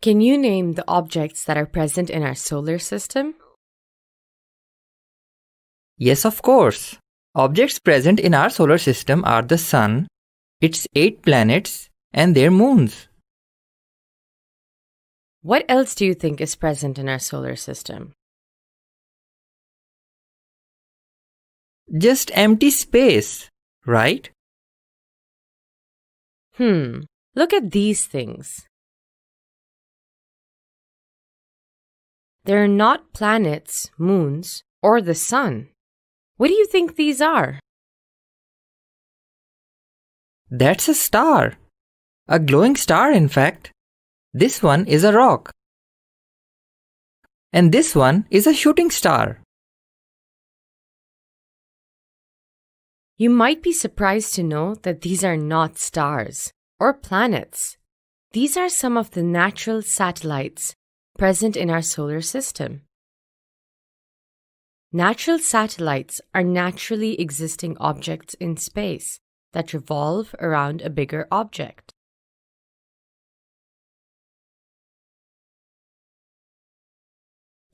Can you name the objects that are present in our solar system? Yes, of course. Objects present in our solar system are the Sun, its 8 planets, and their moons. What else do you think is present in our solar system? Just empty space, right? Look at these things. They're not planets, moons, or the sun. What do you think these are? That's a star. A glowing star, in fact. This one is a rock. And this one is a shooting star. You might be surprised to know that these are not stars or planets. These are some of the natural satellites present in our solar system. Natural satellites are naturally existing objects in space that revolve around a bigger object.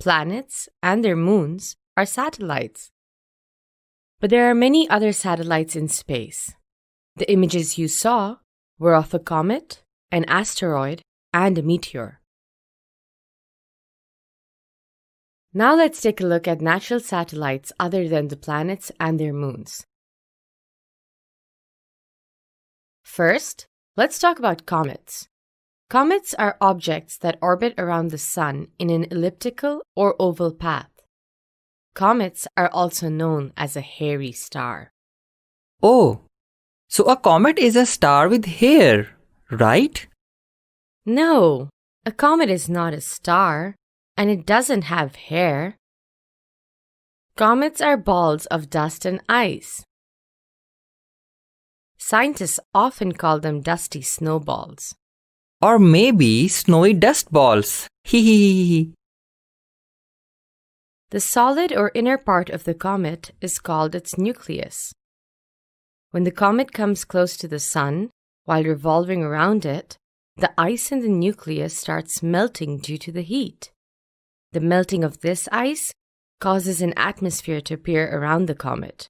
Planets and their moons are satellites. But there are many other satellites in space. The images you saw were of a comet, an asteroid, and a meteor. Now let's take a look at natural satellites other than the planets and their moons. First, let's talk about comets. Comets are objects that orbit around the sun in an elliptical or oval path. Comets are also known as a hairy star. Oh, so a comet is a star with hair, right? No, a comet is not a star, and it doesn't have hair. Comets are balls of dust and ice. Scientists often call them dusty snowballs. Or maybe snowy dust balls. Hehehe. The solid or inner part of the comet is called its nucleus. When the comet comes close to the sun, while revolving around it, the ice in the nucleus starts melting due to the heat. The melting of this ice causes an atmosphere to appear around the comet.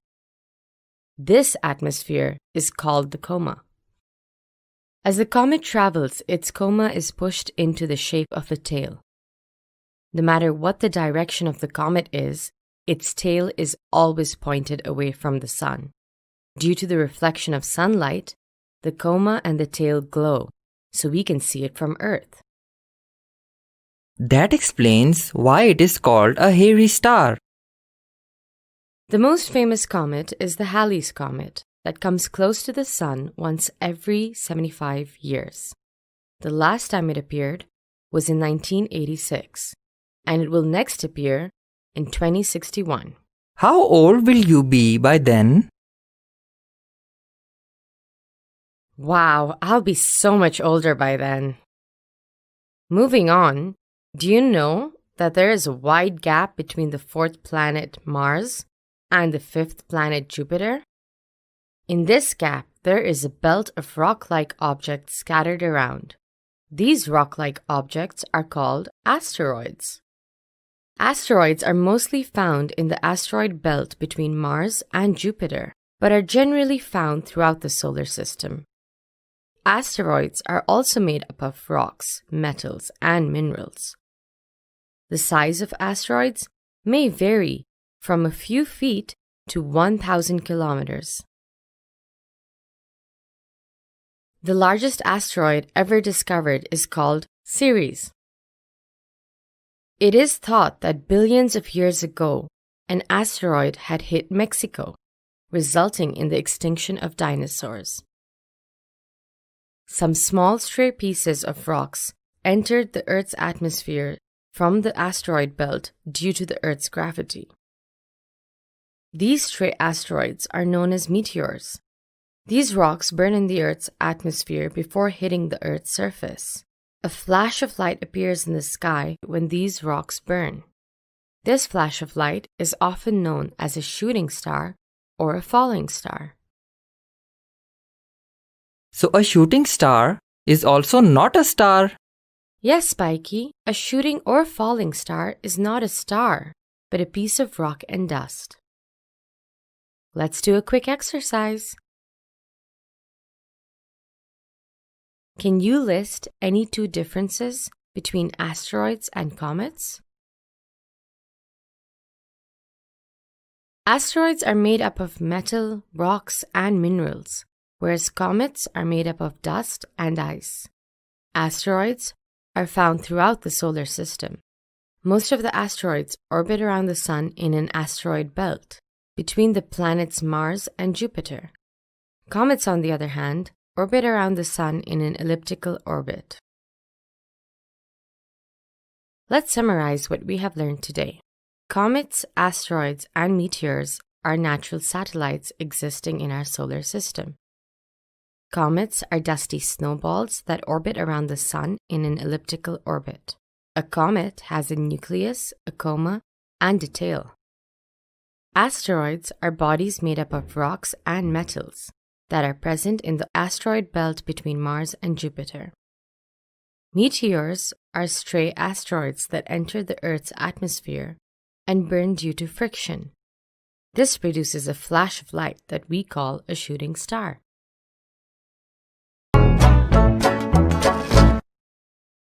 This atmosphere is called the coma. As the comet travels, its coma is pushed into the shape of a tail. No matter what the direction of the comet is, its tail is always pointed away from the sun. Due to the reflection of sunlight, the coma and the tail glow, so we can see it from Earth. That explains why it is called a hairy star. The most famous comet is the Halley's Comet that comes close to the sun once every 75 years. The last time it appeared was in 1986, and it will next appear in 2061. How old will you be by then? Wow, I'll be so much older by then. Moving on, do you know that there is a wide gap between the fourth planet Mars and the fifth planet Jupiter? In this gap, there is a belt of rock-like objects scattered around. These rock-like objects are called asteroids. Asteroids are mostly found in the asteroid belt between Mars and Jupiter, but are generally found throughout the solar system. Asteroids are also made up of rocks, metals, and minerals. The size of asteroids may vary from a few feet to 1,000 kilometers. The largest asteroid ever discovered is called Eris. It is thought that billions of years ago, an asteroid had hit Mexico, resulting in the extinction of dinosaurs. Some small stray pieces of rocks entered the Earth's atmosphere from the asteroid belt due to the Earth's gravity. These stray asteroids are known as meteors. These rocks burn in the Earth's atmosphere before hitting the Earth's surface. A flash of light appears in the sky when these rocks burn. This flash of light is often known as a shooting star or a falling star. So a shooting star is also not a star? Yes, Spikey, a shooting or falling star is not a star, but a piece of rock and dust. Let's do a quick exercise. Can you list any two differences between asteroids and comets? Asteroids are made up of metal, rocks, and minerals, whereas comets are made up of dust and ice. Asteroids are found throughout the solar system. Most of the asteroids orbit around the Sun in an asteroid belt between the planets Mars and Jupiter. Comets, on the other hand, orbit around the Sun in an elliptical orbit. Let's summarize what we have learned today. Comets, asteroids, and meteors are natural satellites existing in our solar system. Comets are dusty snowballs that orbit around the Sun in an elliptical orbit. A comet has a nucleus, a coma, and a tail. Asteroids are bodies made up of rocks and metals that are present in the asteroid belt between Mars and Jupiter. Meteors are stray asteroids that enter the Earth's atmosphere and burn due to friction. This produces a flash of light that we call a shooting star.